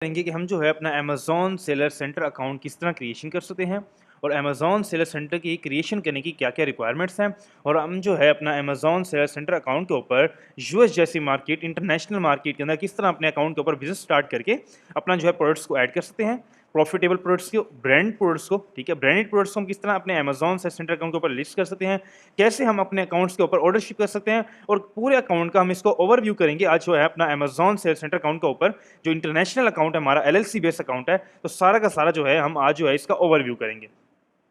करेंगे कि हम जो है अपना अमेज़न सेलर सेंटर अकाउंट किस तरह क्रिएशन कर सकते हैं और अमेज़न सेलर सेंटर की क्रिएशन करने की क्या-क्या रिक्वायरमेंट्स हैं और हम जो है अपना अमेज़न सेलर सेंटर अकाउंट के ऊपर यूएस जैसी मार्केट, इंटरनेशनल मार्केट के अंदर किस तरह अपने अकाउंट के ऊपर बिज़नेस स्टार्ट करके अपना जो है प्रोडक्ट्स को ऐड कर सकते हैं। प्रॉफिटेबल प्रोडक्ट्स को, ब्रांड प्रोडक्ट्स को, ठीक है, ब्रांडेड प्रोडक्ट्स को हम किस तरह अपने अमेज़न सेलर सेंटर अकाउंट के ऊपर लिस्ट कर सकते हैं, कैसे हम अपने अकाउंट्स के ऊपर ऑर्डर शिप कर सकते हैं और पूरे अकाउंट का हम इसको ओवरव्यू करेंगे आज जो है अपना अमेज़न सेलर सेंटर अकाउंट के ऊपर जो इंटरनेशनल अकाउंट है हमारा एलएलसी बेस्ड अकाउंट है, तो सारा का सारा जो है हम आज जो है इसका ओवरव्यू करेंगे।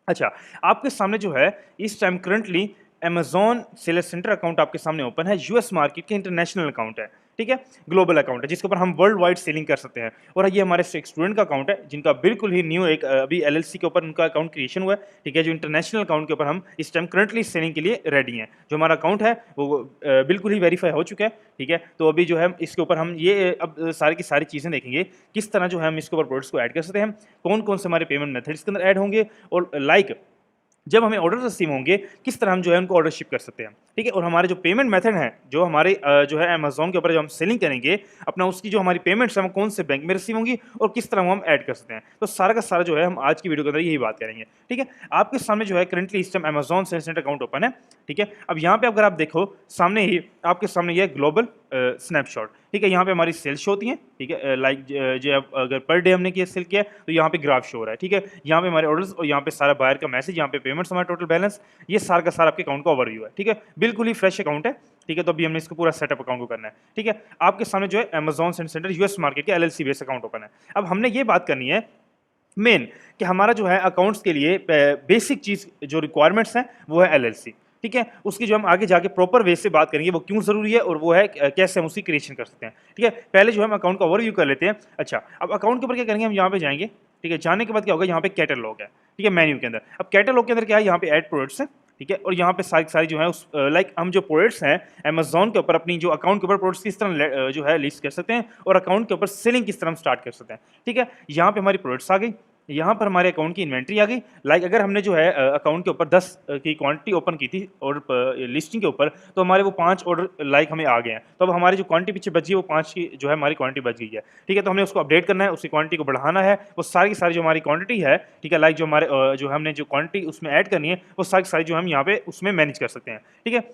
अच्छा, आपके सामने जो है इस time currently Amazon seller centre account आपके सामने ओपन है, यूएस मार्केट के इंटरनेशनल अकाउंट है, ठीक है? ग्लोबल अकाउंट है जिसके ऊपर हम वर्ल्ड वाइड सेलिंग कर सकते हैं और ये हमारे एक स्टूडेंट का अकाउंट है जिनका बिल्कुल ही न्यू एक अभी एलएलसी के ऊपर उनका अकाउंट क्रिएशन हुआ है, ठीक है? जो इंटरनेशनल अकाउंट के ऊपर हम इस टाइम करंटली सेलिंग के लिए रेडी हैं। जो हमारा अकाउंट है वो बिल्कुल ही वेरीफाई हो चुका है, ठीक है? तो अभी जो है इसके ऊपर हम ये अब सारी की सारी चीज़ें देखेंगे, किस तरह जो है हम इसके ऊपर प्रोडक्ट्स को ऐड कर सकते हैं, कौन-कौन से हमारे पेमेंट मेथड्स इसके अंदर ऐड होंगे और जब हमें ऑर्डर रिसीव होंगे, किस तरह हम जो है उनको ऑर्डर शिप कर सकते हैं, ठीक है? और हमारे जो पेमेंट मेथड हैं, जो हमारे जो है अमेज़न के ऊपर जो हम सेलिंग करेंगे, अपना उसकी जो हमारी पेमेंट्स हैं, वो कौन से बैंक में रिसीव होंगी और किस तरह वो हम ऐड कर सकते हैं। तो सारा का सारा जो है हम आज की वीडियो के अंदर यही बात करेंगे, ठीक है? आपके सामने जो है करंटली इस time Amazon sales centre account open है, ठीक है? अब यहाँ पे अगर आप देखो, सामने ही आपके सामने ये है ग्लोबल स्नैपशॉट, ठीक है? यहाँ पे हमारी सेल्स शो होती हैं, ठीक है? लाइक जो अगर पर डे हमने सेल किया है, तो यहाँ पे ग्राफ शो हो रहा है, ठीक है? यहाँ पे हमारे ऑर्डर्स और यहाँ पे सारा बायर का मैसेज, यहाँ पे पेमेंट्स, हमारा टोटल बैलेंस, ये सारा का सारा आपके अकाउंट का ओवरव्यू है, ठीक है? बिल्कुल ही फ्रेश अकाउंट है, ठीक है? तो अभी हमने इसको पूरा सेटअप अकाउंट को करना है, ठीक है? आपके सामने जो है अमेज़न सेंटर यूएस मार्केट के एलएलसी बेस्ड अकाउंट ओपन है। अब हमने ये बात करनी है मेन कि हमारा जो है अकाउंट्स के लिए बेसिक चीज़ जो रिक्वायरमेंट्स हैं वो है एलएलसी, ठीक है? उसकी जो हम आगे जाके प्रॉपर वे से बात करेंगे वो क्यों ज़रूरी है और वो है कैसे हम उसकी क्रिएशन कर सकते हैं, ठीक है? पहले जो हम अकाउंट का ओवरव्यू कर लेते हैं। अच्छा, अब अकाउंट के ऊपर क्या करेंगे, हम यहाँ पे जाएंगे, ठीक है? जाने के बाद क्या होगा, यहाँ पे कैटलॉग है, ठीक है? मेन्यू के अंदर अब कैटलॉग के अंदर क्या है, यहाँ पे ऐड प्रोडक्ट्स है, ठीक है? और यहाँ पे सारी सारी जो है उस लाइक हम जो प्रोडक्ट्स हैं अमेज़न के ऊपर अपनी जो अकाउंट के ऊपर प्रोडक्ट्स किस तरह जो है लिस्ट कर सकते हैं और अकाउंट के ऊपर सेलिंग किस तरह हम स्टार्ट कर सकते हैं, ठीक है? यहाँ पे हमारी प्रोडक्ट्स आ गई, यहाँ पर हमारे अकाउंट की इन्वेंट्री आ गई। लाइक अगर हमने जो है अकाउंट के ऊपर 10 की क्वांटिटी ओपन की थी और लिस्टिंग के ऊपर, तो हमारे वो 5 ऑर्डर लाइक हमें आ गए हैं। तो अब हमारी जो क्वांटिटी पीछे बची है वो 5 की जो है हमारी क्वांटिटी बच गई है, ठीक है? तो हमने उसको अपडेट करना है, उसकी क्वांटिटी को बढ़ाना है। वो सारी की सारी जो हमारी क्वांटिटी है, ठीक है? लाइक जो हमारे जो हमने जो क्वांटिटी उसमें ऐड करनी है, वो सारी की सारी जो हम यहाँ पे उसमें मैनेज कर सकते हैं, ठीक है?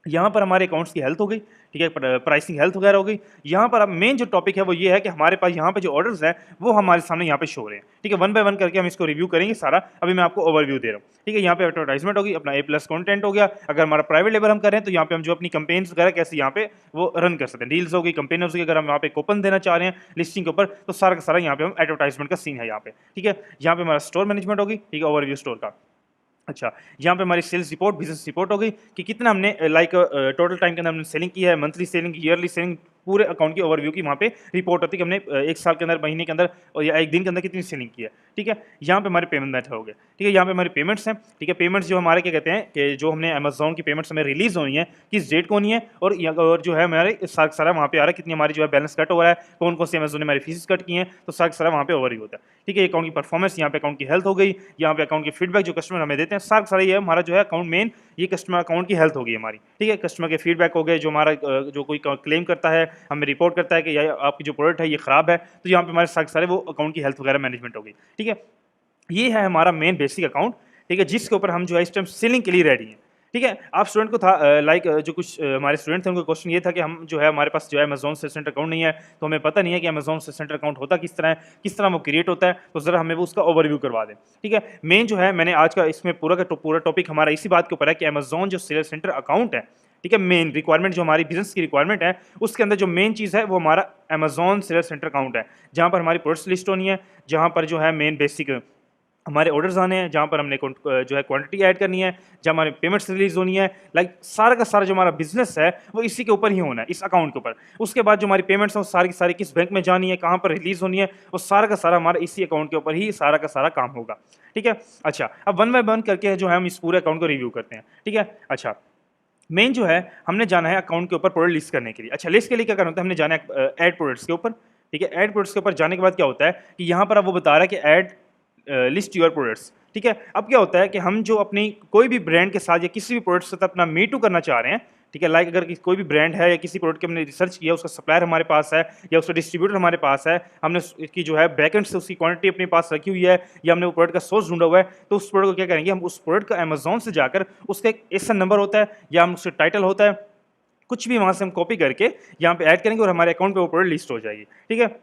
यहाँ पर हमारे अकाउंट्स की हेल्थ हो गई, ठीक है? प्राइसिंग हेल्थ वगैरह हो गई। यहाँ पर अब मेन जो टॉपिक है वो ये है कि हमारे पास यहाँ पे जो ऑर्डर्स हैं वो हमारे सामने यहाँ पे शो हो रहे हैं, ठीक है? वन बाय वन करके हम इसको रिव्यू करेंगे सारा। अभी मैं आपको ओवरव्यू दे रहा हूँ, ठीक है? यहाँ पे एडवर्टाइजमेंट होगी, अपना ए प्लस कंटेंट हो गया। अगर हमारा प्राइवेट लेबल हम करें तो यहाँ पे हम जो अपनी कंपेन्स वगैरह कैसे यहाँ पे वो रन कर सकते हैं, डील्स हो गई, कंपेन हो गई। अगर हम यहाँ पे कूपन देना चाह रहे हैं लिस्टिंग के ऊपर, तो सारा का सारा यहाँ पे हम एडवर्टाइजमेंट का सीन है यहाँ पे, ठीक है? यहाँ पे हमारा स्टोर मैनेजमेंट होगी, ठीक है? ओवरव्यू स्टोर का। अच्छा, यहाँ पे हमारी सेल्स रिपोर्ट, बिज़नेस रिपोर्ट हो गई कि कितना हमने लाइक टोटल टाइम के अंदर हमने सेलिंग की है, मंथली सेलिंग, ईयरली सेलिंग, पूरे अकाउंट की ओवरव्यू की वहाँ पे रिपोर्ट होती है कि हमने 1 साल के अंदर, महीने के अंदर और या 1 दिन के अंदर कितनी सेलिंग की है, ठीक है? यहाँ पे हमारे पेमेंट मेथड हो गए, ठीक है? यहाँ पे हमारी पेमेंट्स हैं, ठीक है? पेमेंट्स जो हमारे क्या कहते हैं कि जो हमने अमेज़न की पेमेंट्स हमें रिलीज़ होनी है, किस डेट को होनी है और जो है हमारे सारा वहाँ पे आ रहा है, कितनी हमारी जो है बैलेंस कट हो रहा है, कौन-कौन सी अमेज़न ने हमारी फीस कट की हैं, तो सारा वहाँ पे ओवरव्यू होता है, ठीक है? अकाउंट की परफॉर्मेंस, यहाँ पे अकाउंट की हेल्थ हो गई, यहाँ पे अकाउंट की फीडबैक जो कस्टमर हमें देते हैं, सारा ये हमारा जो है अकाउंट मेन, ये कस्टमर अकाउंट की हेल्थ होगी हमारी, ठीक है? कस्टमर के फीडबैक हो गए, जो हमारा जो कोई क्लेम करता है, हमें रिपोर्ट करता है कि यार आपकी जो प्रोडक्ट है ये खराब है, तो यहाँ पे हमारे सारे वो अकाउंट की हेल्थ वगैरह मैनेजमेंट होगी, ठीक है? ये है हमारा मेन बेसिक अकाउंट, ठीक है? जिसके ऊपर हम जो है इस टाइम सेलिंग के लिए रेडी हैं, ठीक है? आप स्टूडेंट को था लाइक जो कुछ हमारे स्टूडेंट थे उनका क्वेश्चन ये था कि हम जो है हमारे पास जो है अमेज़न सेल सेंटर अकाउंट नहीं है, तो हमें पता नहीं है कि अमेज़न सेल सेंटर अकाउंट होता किस तरह है, किस तरह वो क्रिएट होता है, तो ज़रा हमें वो उसका ओवरव्यू करवा दें, ठीक है? मेन जो है मैंने आज का इसमें पूरा का पूरा टॉपिक हमारा इसी बात के ऊपर है कि अमेज़न जो सेल सेंटर अकाउंट है, ठीक है? मेन रिक्वायरमेंट जो हमारी बिज़नेस की रिक्वायरमेंट है, उसके अंदर जो मेन चीज़ है वो हमारा अमेज़न सेल सेंटर अकाउंट है, जहाँ पर हमारी प्रोडक्ट्स लिस्ट होनी है, जहाँ पर जो है मेन बेसिक हमारे ऑर्डर्स आने हैं, जहाँ पर हमने जो है क्वांटिटी ऐड करनी है, जहाँ हमारी पेमेंट्स रिलीज़ होनी है, लाइक सारा का सारा जो हमारा बिज़नेस है वो इसी के ऊपर ही होना है, इस अकाउंट के ऊपर। उसके बाद जो हमारी पेमेंट्स हैं वो सारी की सारी किस बैंक में जानी है, कहाँ पर रिलीज़ होनी है, वो सारा का सारा हमारा इसी अकाउंट के ऊपर ही सारा का सारा काम होगा, ठीक है? अच्छा, अब वन बाय वन करके जो है हम इस पूरे अकाउंट को रिव्यू करते हैं, ठीक है? अच्छा, मेन जो है हमने जाना है अकाउंट के ऊपर प्रोडक्ट लिस्ट करने के लिए। अच्छा, लिस्ट के लिए क्या करना होता है, हमने जाना है ऐड प्रोडक्ट्स के ऊपर, ठीक है? ऐड प्रोडक्ट्स के ऊपर जाने के बाद क्या होता है कि यहाँ पर अब वो बता रहा है कि ऐड लिस्ट योर प्रोडक्ट्स, ठीक है? अब क्या होता है कि हम जो अपनी कोई भी ब्रांड के साथ या किसी भी प्रोडक्ट के साथ अपना मी टू करना चाह रहे हैं, ठीक है। लाइक अगर कोई भी ब्रांड है या किसी प्रोडक्ट की हमने रिसर्च किया, उसका सप्लायर हमारे पास है या उसका डिस्ट्रीब्यूटर हमारे पास है, हमने उसकी जो है बैकएंड से उसकी क्वांटिटी अपने पास रखी हुई है या हमने वो प्रोडक्ट का सोर्स ढूंढा हुआ है, तो उस प्रोडक्ट को क्या करेंगे, हम उस प्रोडक्ट का अमेजोन से जाकर उसका एक एसन नंबर होता है या हम उसका टाइटल होता है, कुछ भी वहां से हम कॉपी करके यहाँ पे ऐड करेंगे और हमारे अकाउंट पे वो प्रोडक्ट लिस्ट हो जाएगी। ठीक है।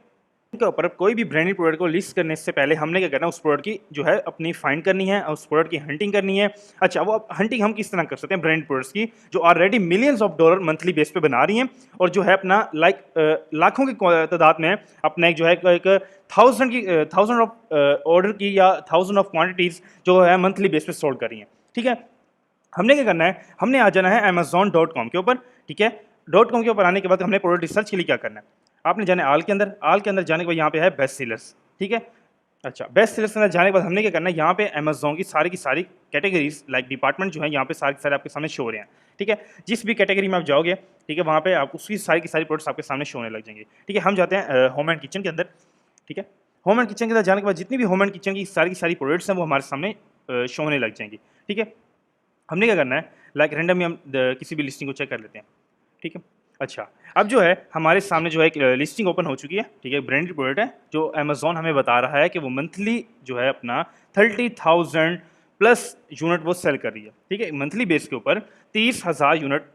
के ऊपर कोई भी ब्रांडेड प्रोडक्ट को लिस्ट करने से पहले हमने क्या करना है, उस प्रोडक्ट की जो है अपनी फाइंड करनी है, उस प्रोडक्ट की हंटिंग करनी है। अच्छा, वो हंटिंग हम किस तरह कर सकते हैं, ब्रांड प्रोडक्ट्स की जो already millions of dollar monthly base पे बना रही हैं और जो है अपना लाखों की तादाद में अपना एक जो है एक थाउजेंड ऑफ ऑर्डर की या थाउजेंड ऑफ क्वान्टिटीज जो है मंथली बेस पे सोल्ड कर रही हैं। ठीक है। हमने क्या करना है, हमने आ जाना है amazon.com के ऊपर। ठीक है। .com के ऊपर आने के बाद हमने प्रोडक्ट रिसर्च के लिए क्या करना है, आपने जाना है आल के अंदर जाने के बाद यहाँ पे है बेस्ट सेलर्स। ठीक है। अच्छा, बेस्ट सेलर्स के अंदर जाने के बाद हमने क्या करना है, यहाँ पे अमेजोन की सारी कैटेगरीज लाइक डिपार्टमेंट जो है यहाँ पे सारे के सारे आपके सामने शो हो रहे हैं। ठीक है। जिस भी कैटेगरी में आप जाओगे, ठीक है, वहाँ पे आप उसकी सारी की सारी प्रोडक्ट्स आपके सामने शो होने लग जाएंगे। ठीक है। हम जाते हैं होम एंड किचन के अंदर। ठीक है। होम एंड किचन के अंदर जाने के बाद जितनी भी होम एंड किचन की सारी प्रोडक्ट्स हैं वो हमारे सामने शो होने लग जाएंगी। ठीक है। हमने क्या करना है, लाइक रैंडमली हम किसी भी लिस्टिंग को चेक कर लेते हैं। ठीक है। अच्छा, अब जो है हमारे सामने जो है एक लिस्टिंग ओपन हो चुकी है। ठीक है। ब्रांडेड प्रोडक्ट है जो अमेजोन हमें बता रहा है कि वो मंथली जो है अपना 30,000 प्लस यूनिट वो सेल कर रही है। ठीक है। मंथली बेस के ऊपर 30,000 यूनिट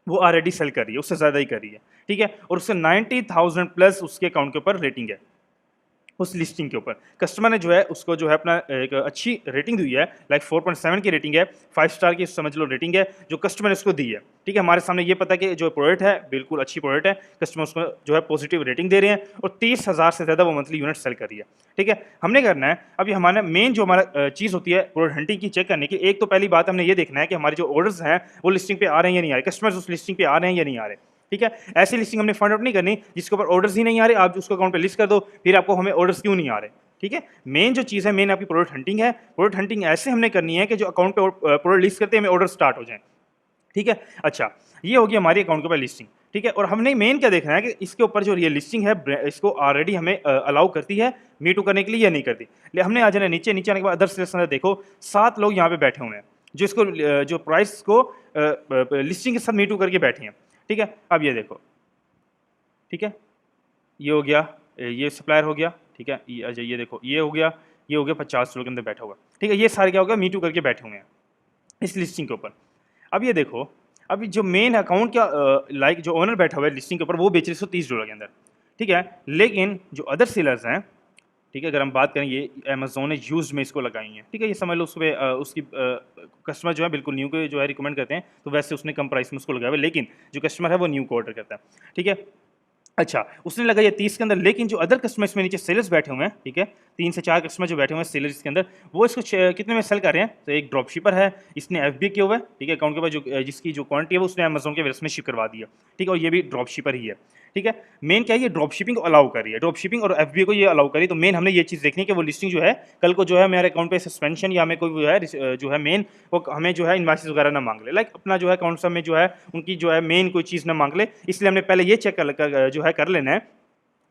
वो ऑलरेडी सेल कर रही है, उससे ज़्यादा ही कर रही है। ठीक है। और उससे 90,000 प्लस उसके अकाउंट के ऊपर रेटिंग है। उस लिस्टिंग के ऊपर कस्टमर ने जो है उसको जो है अपना एक अच्छी रेटिंग दी है, लाइक 4.7 की रेटिंग है, 5 स्टार की समझ लो रेटिंग है जो कस्टमर ने उसको दी है। ठीक है। हमारे सामने ये पता है कि जो प्रोडक्ट है बिल्कुल अच्छी प्रोडक्ट है, कस्टमर उसको जो है पॉजिटिव रेटिंग दे रहे हैं और 30,000 से ज़्यादा वो मंथली यूनिट सेल कर रही है। ठीक है। हमने करना है अभी हमारा मेन जो हमारा चीज़ होती है प्रोडक्ट हंटिंग की चेक करने की, एक तो पहली बात हमने ये देखना है कि हमारे जो ऑर्डर्स हैं वो लिस्टिंग पे आ रहे हैं या नहीं आ रहे, कस्टमर्स उस लिस्टिंग पे आ रहे हैं या नहीं आ रहे। ठीक है। ऐसी लिस्टिंग हमने फाइंड आउट नहीं करनी जिसके ऊपर ऑर्डर्स ही नहीं आ रहे, आप उसको अकाउंट पे लिस्ट कर दो, फिर आपको हमें ऑर्डर्स क्यों नहीं आ रहे। ठीक है। मेन जो चीज़ है, मेन आपकी प्रोडक्ट हंटिंग है। प्रोडक्ट हंटिंग ऐसे हमने करनी है कि जो अकाउंट पे प्रोडक्ट लिस्ट करते हैं हमें ऑर्डर स्टार्ट हो जाए। ठीक है। अच्छा, ये होगी हमारी अकाउंट के ऊपर लिस्टिंग। ठीक है। और हमने मेन क्या देखना है कि इसके ऊपर जो ये लिस्टिंग है इसको ऑलरेडी हमें अलाउ करती है मी टू करने के लिए या नहीं करती। हमने आ जाना नीचे आने के बाद अदर सेल्स अंदर देखो 7 लोग यहाँ पे बैठे हुए हैं जो इसको जो प्राइस को लिस्टिंग के साथ मी टू करके बैठे हैं। ठीक है। अब ये देखो, ठीक है, ये हो गया, ये सप्लायर हो गया। ठीक है। अच्छा, ये देखो, ये हो गया 50 लोग के अंदर बैठा हुआ। ठीक है। ये सारे क्या हो गया, मी टू करके बैठे हुए हैं इस लिस्टिंग के ऊपर। अब ये देखो, अभी जो मेन अकाउंट का लाइक जो ओनर बैठा हुआ है लिस्टिंग के ऊपर वो बेच रहे $130 के अंदर। ठीक है। लेकिन जो अदर सेलर्स हैं, ठीक है, अगर हम बात करें, ये अमेजोन ने यूज में इसको लगाई हैं। ठीक है। ये समझ लो उस पर उसकी कस्टमर जो है बिल्कुल न्यू को जो है रिकमेंड करते हैं, तो वैसे उसने कम प्राइस में उसको लगाया हुआ है, लेकिन जो कस्टमर है वो न्यू को ऑर्डर करता है। ठीक है। अच्छा, उसने लगाई है 30 के अंदर, लेकिन जो अदर कस्टमर्स में नीचे सेलर्स बैठे हुए हैं, ठीक है, 3 से 4 कस्टमर जो बैठे हुए हैं सेलर्स के अंदर, वो इसको कितने में सेल कर रहे हैं। तो एक ड्रॉप शिपर है, इसने एफबी किया हुआ है। ठीक है। अकाउंट के बाद जो जिसकी जो क्वांटिटी है वो उसने अमेजोन के वेबसाइट में शिप करवा दी है। ठीक है। और ये भी ड्रॉप शिपर ही है। ठीक है। मेन क्या है, ये ड्रॉप शिपिंग को अलाउ कर रही है, ड्रॉप शिपिंग और एफबी को ये अलाउ करी। तो मेन हमने ये चीज़ देखनी है कि वो लिस्टिंग जो है कल को जो है मेरे अकाउंट पे सस्पेंशन या हमें कोई जो है मेन वो हमें जो है इनवॉइसेस वगैरह ना मांग ले, लाइक अपना जो है अकाउंट में जो है उनकी जो है मेन कोई चीज़ ना मांग ले। इसलिए हमने पहले ये चेक जो है कर लेना है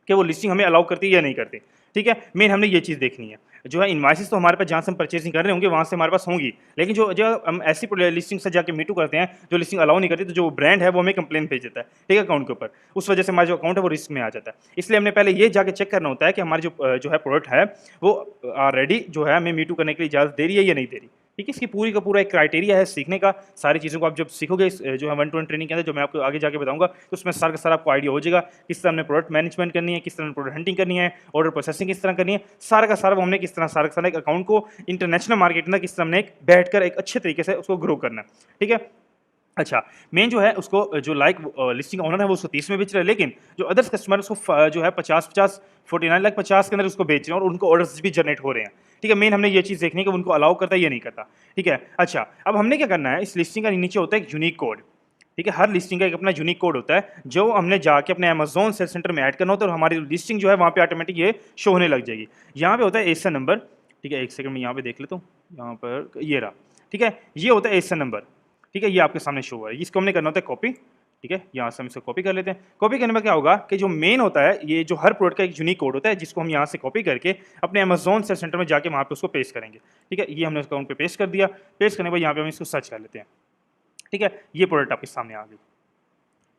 कि वो लिस्टिंग हमें अलाउ करती है या नहीं करती। ठीक है। मेन हमने ये चीज़ देखनी है। जो है इनवाइसेस तो हमारे पास जहाँ से हम परचेसिंग कर रहे होंगे वहाँ से हमारे पास होंगी, लेकिन जो जो हम ऐसी लिस्टिंग से जाके मीटू करते हैं जो लिस्टिंग अलाउ नहीं करती, तो जो ब्रांड है वो हमें कंप्लेन भेज देता है। ठीक है, अकाउंट के ऊपर। उस वजह से हमारा जो अकाउंट है वो रिस्क में आ जाता है। इसलिए हमने पहले ये जाके चेक करना होता है कि हमारी जो है प्रोडक्ट है वो ऑलरेडी जो है हमें मीटू करने के लिए इजाज़त दे रही है या नहीं दे रही। ठीक है। इसकी पूरी का पूरा एक क्राइटेरिया है सीखने का। सारी चीज़ों को आप जब सीखोगे इस जो है 1-to-1 ट्रेनिंग के अंदर, जो मैं आपको आगे जाके बताऊंगा, तो उसमें सारा का सारा आपको आइडिया हो जाएगा किस तरह हमने प्रोडक्ट मैनेजमेंट करनी है, किस तरह प्रोडक्ट हंटिंग करनी है, ऑर्डर प्रोसेसिंग किस तरह करनी है, सारा का सारा वो हमने किस तरह सारा का सारा एक अकाउंट को इंटरनेशनल मार्केट में किस तरह हमने बैठ कर एक अच्छे तरीके से उसको ग्रो करना है। ठीक है। अच्छा, मेन जो है उसको जो लाइक लिस्टिंग ओनर है वो उसको 30 में बेच रहा है, लेकिन जो अदर्स कस्टमर उसको जो है 50 49,50,000 के अंदर उसको बेच रहे हैं और उनको ऑर्डर्स भी जनरेट हो रहे हैं। ठीक है। मेन हमने ये चीज़ देखनी है कि उनको अलाउ करता है या नहीं करता। ठीक है। अच्छा, अब हमने क्या करना है, इस लिस्टिंग का नीचे होता है एक यूनिक कोड। ठीक है। हर लिस्टिंग का एक अपना यूनिक कोड होता है जो हमने जाके अपने अमेजोन सेल सेंटर में ऐड करना होता है और हमारी लिस्टिंग जो है वहाँ पे ऑटोमेटिक ये शो होने लग जाएगी। यहाँ पे होता है एसन नंबर। ठीक है। एक सेकंड में यहाँ पे देख लेता हूँ, यहाँ पर ये रहा। ठीक है। ये होता है एसन नंबर। ठीक है। ये आपके सामने शो हुआ है, इसको हमने करना होता है कॉपी। ठीक है। यहाँ से हम इसको कॉपी कर लेते हैं। कॉपी करने में क्या होगा कि जो मेन होता है, ये जो हर प्रोडक्ट का एक यूनिक कोड होता है जिसको हम यहाँ से कॉपी करके अपने अमेजोन सेल सेंटर में जाके वहाँ पे उसको पेस्ट करेंगे। ठीक है। ये हमने अकाउंट पे पेस्ट कर दिया। पेस्ट करने के बाद यहाँ पे हम इसको सर्च कर लेते हैं। ठीक ठीक है, ये प्रोडक्ट आपके सामने आ गई।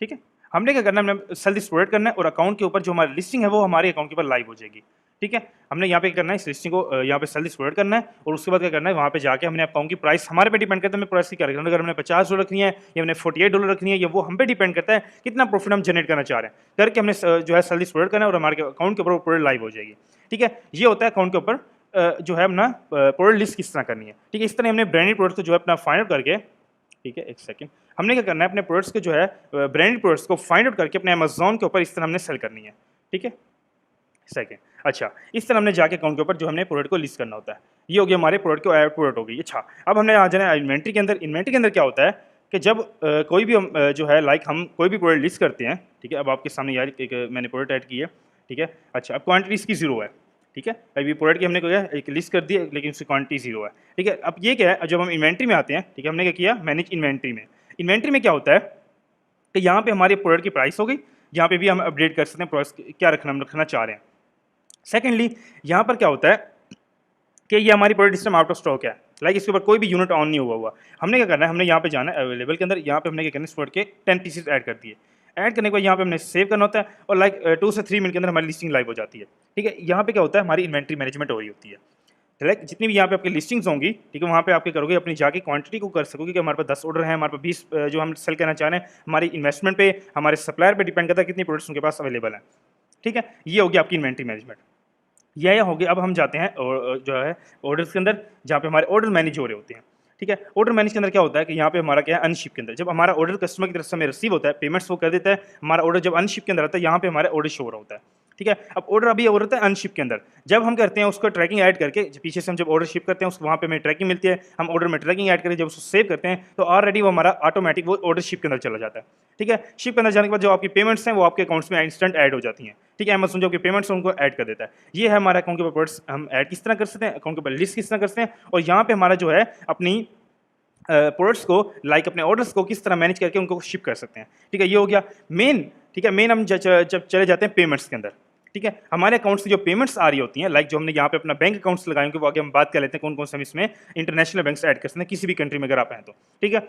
ठीक है, हमने क्या करना है, हमने सेल दिस प्रोडक्ट करना है और अकाउंट के ऊपर जो हमारी लिस्टिंग है वो हमारे अकाउंट के ऊपर लाइव हो जाएगी। ठीक है, हमने यहाँ पे क्या करना है, इस लिस्टिंग को यहाँ पे सेल दिस प्रोडक्ट करना है और उसके बाद क्या करना है, वहाँ पे जाके हमने अकाउंट की प्राइस हमारे पे डिपेंड करता है, हमें प्राइस की क्या रखना है, अगर हमने $50 रखनी है या हमने $48 रखनी है, ये वो हम पे डिपेंड करता है कितना प्रॉफिट हम जनरेट करना चाह रहे हैं, करके हमने जो है सेल दिस प्रोडक्ट करना है और हमारे अकाउंट के ऊपर प्रोडक्ट लाइव हो जाएगी। ठीक है, ये होता है अकाउंट के ऊपर जो है अपना प्रोडक्ट लिस्ट किस तरह करनी है। ठीक है, इस तरह हमने ब्रांडेड प्रोडक्ट को जो है अपना फाइंड आउट करके, ठीक है एक सेकंड, हमने क्या करना है, अपने प्रोडक्ट्स के जो है ब्रांडेड प्रोडक्ट्स को फाइंड आउट करके अपने अमेज़न के ऊपर इस तरह हमने सेल करनी है। ठीक है, सेकंड, अच्छा इस तरह हमने जाके अकाउंट के ऊपर जो हमने प्रोडक्ट को लिस्ट करना होता है। ये हो गया हमारे प्रोडक्ट को ऐड प्रोडक्ट हो गई। अच्छा, अब हमने आ जाना है इन्वेंट्री के अंदर। इन्वेंट्री के अंदर क्या होता है कि जब कोई भी जो है लाइक हम कोई भी प्रोडक्ट लिस्ट करते हैं, ठीक है, अब आपके सामने यार एक मैंने प्रोडक्ट ऐड की है। ठीक है, अच्छा अब क्वांटिटी इसकी 0 है। ठीक है, अभी प्रोडक्ट की हमने क्या एक लिस्ट कर दी है लेकिन उसकी क्वांटिटी 0 है। ठीक है, अब ये क्या है, जब हम इन्वेंट्री में आते हैं, ठीक है, हमने क्या किया, मैनेज इन्वेंट्री में। इन्वेंट्री में क्या होता है कि यहाँ पे हमारे प्रोडक्ट की प्राइस हो गई, यहाँ पे भी हम अपडेट कर सकते हैं प्रोडक्ट क्या हम रखना चाह रहे हैं। सेकेंडली, यहाँ पर क्या होता है कि ये हमारी product system out of stock है, लाइक इसके ऊपर कोई भी यूनिट ऑन नहीं हुआ। हमने क्या करना है, हमने यहाँ पे जाना है अवेलेबल के अंदर, यहाँ पे हमने क्या करना है, इस प्रोडक्ट के 10 पीसेस ऐड कर दिए। ऐड करने के बाद यहाँ पे हमने सेव करना होता है और लाइक 2 से 3 मिनट के अंदर हमारी लिस्टिंग लाइव हो जाती है। ठीक है, यहाँ पे क्या होता है, हमारी इन्वेंट्री मैनेजमेंट हो रही होती है। लाइक जितनी भी यहाँ पे आपकी लिस्टिंग्स होंगी, ठीक है, वहाँ पे आपके करोगे अपनी जाके क्वांटिटी को कर सकोगे कि हमारे पास 10 ऑर्डर हैं, हमारे पास 20 जो हम सेल करना चाह रहे हैं, हमारी इन्वेस्टमेंट पे, हमारे सप्लायर पे डिपेंड करता है कितनी प्रोडक्ट्स उनके पास अवेलेबल है। ठीक है, ये होगी आपकी इन्वेंट्री मैनेजमेंट। यह हो गया। अब हम जाते हैं और जो है ऑर्डर्स के अंदर, जहाँ पे हमारे ऑर्डर मैनेज हो रहे होते हैं। ठीक है, ऑर्डर मैनेज के अंदर क्या होता है कि यहाँ पे हमारा क्या है, अनशिप के अंदर जब हमारा ऑर्डर कस्टमर की तरफ से हमें रिसीव होता है, पेमेंट्स वो कर देता है, हमारा ऑर्डर जब अनशिप के अंदर आता है, यहाँ पे हमारा ऑर्डर शो हो रहा होता है। ठीक है, अब ऑर्डर अभी हो रहा है अनशिप के अंदर, जब हम करते हैं उसको ट्रैकिंग ऐड करके, पीछे से हम जब ऑर्डर शिप करते हैं उसको वहाँ पे हमें ट्रैकिंग मिलती है, हम ऑर्डर में ट्रैकिंग ऐड करके जब उसको सेव करते हैं तो ऑलरेडी वो हमारा ऑटोमेटिक वो ऑर्डर शिप के अंदर चला जाता है। ठीक है, शिप के अंदर जाने के बाद जो आपकी पेमेंट्स हैं वो आपके अकाउंट्स में इंस्टेंट ऐड हो जाती हैं। ठीक है, अमेज़न जो आपकी पेमेंट्स हैं उनको ऐड कर देता है। ये है हमारा अकाउंट के ऊपर प्रोडक्ट्स हम ऐड किस तरह कर सकते हैं, अकाउंट के ऊपर लिस्ट किस तरह कर सकते हैं, और यहाँ पे हमारा जो है अपनी प्रोडक्ट्स को लाइक अपने ऑर्डर्स को किस तरह मैनेज करके उनको शिप कर सकते हैं। ठीक है, ये हो गया मेन। ठीक है, मेन हम जब चले जाते हैं पेमेंट्स के अंदर। ठीक है, हमारे अकाउंट से जो पेमेंट्स आ रही होती हैं, लाइक जो हमने यहाँ पे अपना बैंक अकाउंट्स लगाए होंगे वो आगे हम बात कर लेते हैं कौन कौन से हम इसमें इंटरनेशनल बैंक्स ऐड कर सकते हैं किसी भी कंट्री में अगर आप हैं तो। ठीक है,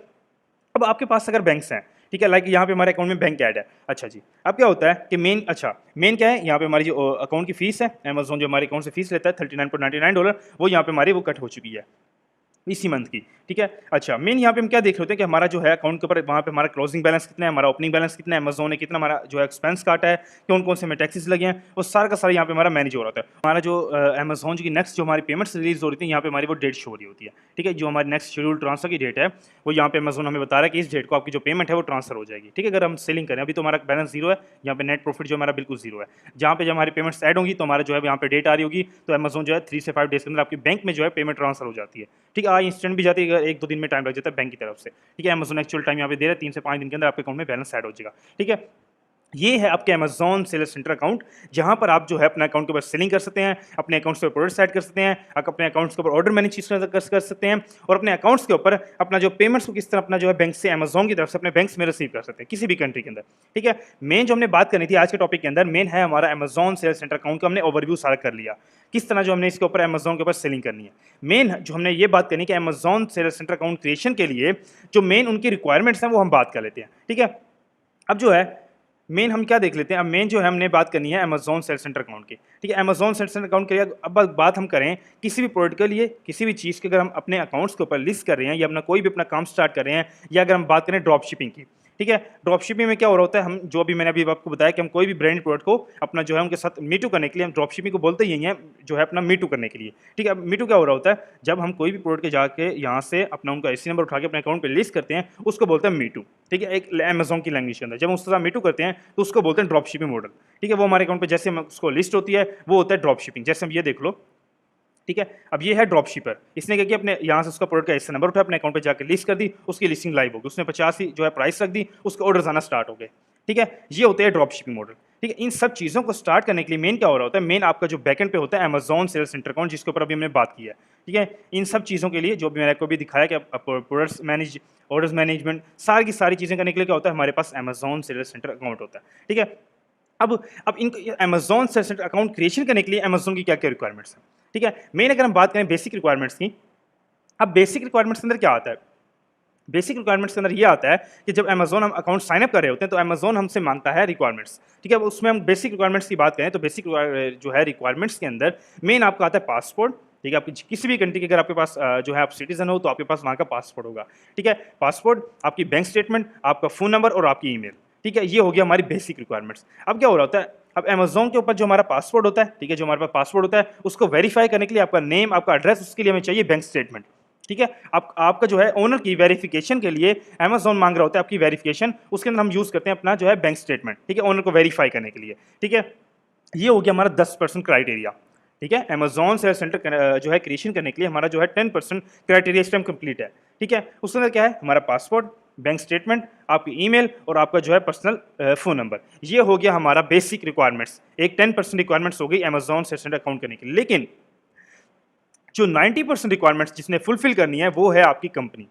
अब आपके पास अगर बैंक्स हैं, ठीक है, लाइक यहाँ पे हमारे अकाउंट में बैंक ऐड है। अच्छा जी, अब क्या होता है कि मेन, अच्छा मेन क्या है, यहाँ पे हमारी जो अकाउंट की फीस है, अमेज़न जो हमारे अकाउंट से फीस लेता है $39.99, वो यहाँ पे हमारी वो कट हो चुकी है इसी मंथ की। ठीक है, अच्छा मेन यहाँ पे हम क्या देख रहे होते हैं कि हमारा जो है अकाउंट के ऊपर वहाँ पे हमारा क्लोजिंग बैलेंस कितना है, हमारा ओपनिंग बैलेंस कितना है, अमेज़न ने कितना हमारा जो है एक्सपेंस काटा है, कौन कौन से हमें टैक्सेस लगे हैं, वो सारा का सारा यहाँ पे हमारा मैनेज हो रहा होता है। हमारा जो अमेज़न की नेक्स्ट जो हमारी पेमेंट्स रिलीज हो रही थी, यहाँ पे हमारी वो डेट शो हो रही होती है। ठीक है, जो हमारी नेक्स्ट शेड्यूल ट्रांसफर की डेट है वो यहाँ पे अमेज़न हमें बता रहा है कि इस डेट को आपकी जो पेमेंट है वो ट्रांसफर हो जाएगी। ठीक है, अगर हम सेलिंग करें, अभी तो हमारा बैलेंस 0 है, यहाँ पे नेट प्रॉफिट जो हमारा बिल्कुल 0 है। जहाँ पे जब हमारी पेमेंट्स ऐड होंगी तो हमारा जो है यहाँ पे डेट आ रही होगी, तो अमेज़न जो है 3 से 5 डेज के अंदर आपकी बैंक में जो है पेमेंट ट्रांसफर हो जाती है। ठीक है, इंस्टेंट भी जाती है, 1-2 दिन में टाइम लग जाता है बैंक की तरफ से। ठीक है, अमेज़न एक्चुअल टाइम यहाँ पे दे रहा है 3 से 5 दिन के अंदर आपके अकाउंट में बैलेंस ऐड हो जाएगा। ठीक है, ये है आपके अमेज़न सेलर सेंटर अकाउंट, जहां पर आप जो है अपने अकाउंट के ऊपर सेलिंग कर सकते हैं, अपने अकाउंट्स के प्रोडक्ट्स ऐड कर सकते हैं, आप अपने अकाउंट्स के ऊपर ऑर्डर मैनेज कर सकते हैं, और अपने अकाउंट्स के ऊपर अपना जो पेमेंट्स को किस तरह अपना जो है बैंक से अमेज़न की तरफ से अपने बैंक्स में रिसीव कर सकते हैं किसी भी कंट्री के अंदर। ठीक है, मेन जो हमने बात करनी थी आज के टॉपिक के अंदर, मेन है हमारा अमेज़न सेलर सेंटर अकाउंट का हमने ओवरव्यू सारा कर लिया, किस तरह जो हमने इसके ऊपर अमेज़न के ऊपर सेलिंग करनी है। मेन जो हमने ये बात करनी है कि Amazon seller centre account creation के लिए जो मेन उनकी रिक्वायरमेंट्स हैं वो हम बात कर लेते हैं। ठीक है, अब जो है मेन हम क्या देख लेते हैं, अब मेन जो है हमने बात करनी है अमेज़न सेल सेंटर अकाउंट की। ठीक है, अमेज़न सेल सेंटर अकाउंट के लिए अब बात हम करें किसी भी प्रोडक्ट के लिए, किसी भी चीज़ के अगर हम अपने अकाउंट्स के ऊपर लिस्ट कर रहे हैं या अपना कोई भी अपना काम स्टार्ट कर रहे हैं, या अगर हम बात करें ड्रॉप शिपिंग की। ठीक है, ड्रॉप शिपिंग में क्या हो रहा होता है, हम जो भी मैंने अभी आपको बताया कि हम कोई भी ब्रांड प्रोडक्ट को अपना जो है उनके साथ मीटू करने के लिए, हम ड्रॉप शिपिंग को बोलते ही हैं जो है अपना मीटू करने के लिए। ठीक है, अब मीटू क्या हो रहा होता है, जब हम कोई भी प्रोडक्ट के जाके यहाँ से अपना उनका IC नंबर उठा के अपने अकाउंट पे लिस्ट करते हैं, उसको बोलते हैं मीटू। ठीक है, एक अमेज़न की लैंग्वेज के अंदर जब हम उसके साथ मीटू करते हैं तो उसको बोलते हैं ड्रॉप शिपिंग मॉडल। ठीक है, वो हमारे अकाउंट पे जैसे उसको लिस्ट होती है वो होता है ड्रॉप शिपिंग। जैसे हम ये देख लो, ठीक है, अब ये है ड्रॉप शिपर, इसने क्या किया, अपने यहाँ से उसका प्रोडक्ट का IC नंबर उठाया, अपने अकाउंट पे जाकर लिस्ट कर दी, उसकी लिस्टिंग लाइव होगी, उसने 50 ही जो है प्राइस रख दी, उसके ऑर्डर्स आना स्टार्ट हो गए। ठीक है, ये होते हैं ड्रॉप शिपिंग मॉडल। ठीक है, इन सब चीज़ों को स्टार्ट करने के लिए मेन क्या हो रहा होता है, मेन आपका जो बैकएंड पे होता है अमेज़न सेल सेंटर अकाउंट, जिसके ऊपर अभी हमने बात की है। ठीक है, इन सब चीज़ों के लिए जो भी मैंने आपको भी दिखाया कि प्रोडक्ट्स मैनेज, ऑर्डर्स मैनेजमेंट, सारी की सारी चीज़ें करने के लिए क्या होता है, हमारे पास अमेज़न सेल सेंटर अकाउंट होता है। ठीक है, अब इन Amazon sale centre account creation करने के लिए अमेज़न की क्या क्या रिक्वायरमेंट्स हैं। ठीक है, मेन अगर हम बात करें बेसिक रिक्वायरमेंट्स की, अब बेसिक रिक्वायरमेंट्स के अंदर क्या आता है, बेसिक रिक्वायरमेंट्स के अंदर ये आता है कि जब अमेज़न हम अकाउंट साइन अप कर रहे होते हैं तो अमेज़न हमसे मांगता है रिक्वायरमेंट्स, ठीक है? अब उसमें हम बेसिक रिक्वायरमेंट्स की बात करें तो बेसिक जो है रिक्वायरमेंट्स के अंदर मेन आपका आता है पासपोर्ट, ठीक है? आपकी किसी भी कंट्री के अगर आपके पास जो है आप सिटीज़न हो तो आपके पास वहाँ का पासपोर्ट होगा, ठीक है? पासपोर्ट, आपकी बैंक स्टेटमेंट, आपका फ़ोन नंबर और आपकी ईमेल, ठीक है? ये हो गया हमारी बेसिक रिक्वायरमेंट्स। अब क्या हो रहा होता है, अब अमेज़न के ऊपर जो हमारा पासपोर्ट होता है, ठीक है? जो हमारे पास पासपोर्ट होता है उसको वेरीफाई करने के लिए आपका नेम, आपका एड्रेस, उसके लिए हमें चाहिए बैंक स्टेटमेंट, ठीक है? आपका जो है ओनर की वेरिफिकेशन के लिए अमेज़न मांग रहा होता है आपकी वेरिफिकेशन, उसके अंदर हम यूज़ करते हैं अपना जो है बैंक स्टेटमेंट, ठीक है? ओनर को वेरीफाई करने के लिए, ठीक है? ये हो गया हमारा 10% क्राइटेरिया, ठीक है? अमेज़न सेल सेंटर जो है क्रिएशन करने के लिए हमारा जो है 10% क्राइटेरिया इस टाइम कंप्लीट है, ठीक है? उसके अंदर क्या है, हमारा पासपोर्ट, बैंक स्टेटमेंट, आपकी ईमेल और आपका जो है पर्सनल फ़ोन नंबर। ये हो गया हमारा बेसिक रिक्वायरमेंट्स। एक 10% रिक्वायरमेंट्स हो गई अमेज़न सेल सेंटर अकाउंट करने के लिए। लेकिन जो 90% रिक्वायरमेंट्स जिसने फुलफिल करनी है वो है आपकी कंपनी।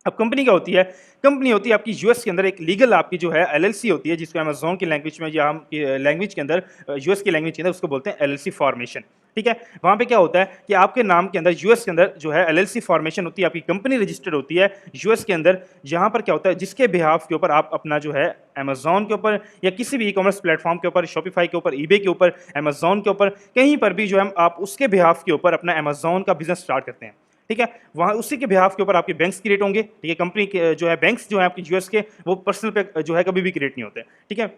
अब कंपनी क्या होती है? कंपनी होती है आपकी यूएस के अंदर एक लीगल आपकी जो है एलएलसी होती है, जिसको अमेज़न की लैंग्वेज में या हम लैंग्वेज के अंदर यूएस की लैंग्वेज के अंदर उसको बोलते हैं एलएलसी फॉर्मेशन, ठीक है? वहाँ पे क्या होता है कि आपके नाम के अंदर यूएस के अंदर जो है एलएलसी फॉर्मेशन होती है, आपकी कंपनी रजिस्टर्ड होती है यूएस के अंदर, जहाँ पर क्या होता है जिसके बिहाफ के ऊपर आप अपना जो है अमेज़न के ऊपर या किसी भी ई-कॉमर्स प्लेटफॉर्म के ऊपर, शॉपिफाई के ऊपर, ईबे के ऊपर, अमेज़न के ऊपर, कहीं पर भी जो है आप उसके बिहाफ के ऊपर अपना अमेज़न का बिज़नेस स्टार्ट करते हैं, ठीक है? वहाँ उसी के बिहाफ के ऊपर आपके बैंक्स क्रिएट होंगे, ठीक है? कंपनी के जो है बैंक्स जो है आपकी यूएस के, वो पर्सनल पे जो है कभी भी क्रिएट नहीं होते, ठीक है?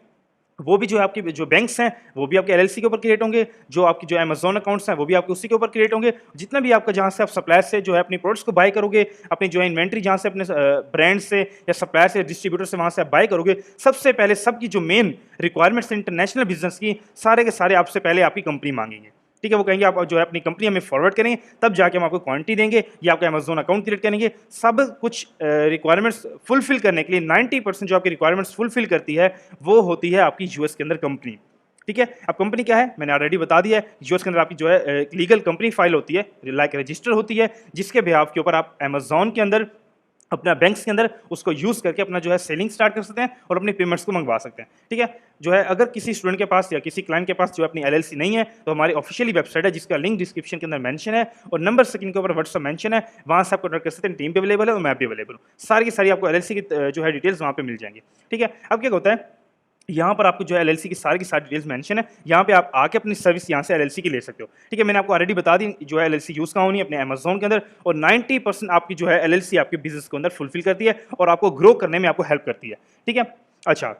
वो भी जो है आपके जो बैंक्स हैं, वो भी आपके एलएलसी के ऊपर क्रिएट होंगे, जो आपकी जो अमेज़न अकाउंट्स हैं, वो भी आपके उसी के ऊपर क्रिएट होंगे। जितना भी आपका जहाँ से आप सप्लायर से जो है अपनी प्रोडक्ट्स को बाय करोगे, अपनी जो है इन्वेंटरी जहाँ से अपने ब्रांड से या सप्लायर से, डिस्ट्रीब्यूटर से वहाँ से आप बाय करोगे, सबसे पहले सबकी जो मेन रिक्वायरमेंट्स इंटरनेशनल बिज़नेस की, सारे के सारे आपसे पहले आपकी कंपनी माँगेंगे, ठीक है? वो कहेंगे आप जो है अपनी कंपनी हमें फॉरवर्ड करेंगे, तब जाके हम आपको क्वांटिटी देंगे या आपका अमेज़न अकाउंट क्रिएट करेंगे। सब कुछ रिक्वायरमेंट्स फुलफिल करने के लिए 90% जो आपकी रिक्वायरमेंट्स फुलफिल करती है, वो होती है आपकी यूएस के अंदर कंपनी, ठीक है? अब कंपनी क्या है, मैंने ऑलरेडी बता दिया है। यूएस के अंदर आपकी जो है लीगल कंपनी फाइल होती है, लाइक रजिस्टर होती है, जिसके बिहाफ के ऊपर आप अमेज़न के अंदर, अपना बैंक्स के अंदर उसको यूज़ करके अपना जो है सेलिंग स्टार्ट कर सकते हैं और अपनी पेमेंट्स को मंगवा सकते हैं, ठीक है? जो है अगर किसी स्टूडेंट के पास या किसी क्लाइंट के पास जो अपनी एलएलसी नहीं है, तो हमारी ऑफिशियली वेबसाइट है जिसका लिंक डिस्क्रिप्शन के अंदर मेंशन है और नंबर स्क्रीन के ऊपर व्हाट्सएप मेंशन है, वहाँ से आप कॉन्टैक्ट कर सकते हैं। टीम भी अवेलेबल है और मैं भी अवेलेबल हूँ। सारी की सारी आपको एलएलसी की जो है डिटेल्स वहाँ पे मिल जाएंगी, ठीक है? अब क्या होता है, यहाँ पर आपको जो है एलएलसी की सारी डिटेल्स मेंशन है। यहाँ पे आप आके अपनी सर्विस यहाँ से एलएलसी की ले सकते हो, ठीक है? मैंने आपको ऑलरेडी बता दी जो है एलएलसी यूज़ कहाँ होनी है, अपने अमेज़न के अंदर, और 90% आपकी जो है एलएलसी आपके बिज़नेस के अंदर फुलफिल करती है और आपको ग्रो करने में आपको हेल्प करती है, ठीक है? अच्छा,